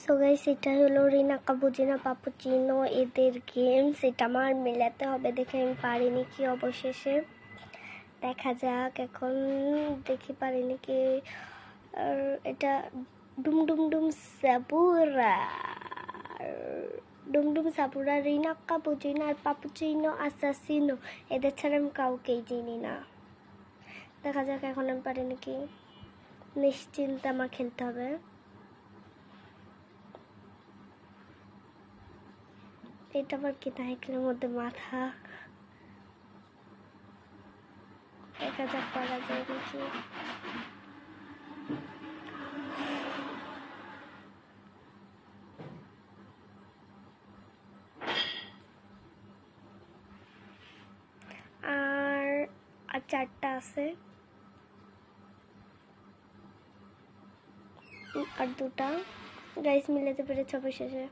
So guys, এটা হলো রিনা cappuccino পাপুচিনো এদের গেমস। এটা আমার মেলাতে হবে, দেখে আমি পারিনি কি, অবশেষে দেখা যাক এখন, দেখি পারিনি কি। আর এটা ডুমডুম সাপুরা, ডুমডুম সাপুরা, রিনা কাপুচিনো আর পাপুচিনো আসাসিনো, এদের ছাড়া আমি কাউকেই চিনি না। দেখা যাক এখন আমি পারিনি কি, নিশ্চিন্তে আমার খেলতে হবে। এটা আবার কি নায়কের মধ্যে মাথা, দেখা যাক পারা যায় নাকি। আর আর 4টা আছে, আর 2টা। গাইস মিলাতে পেরেছে অবশেষে।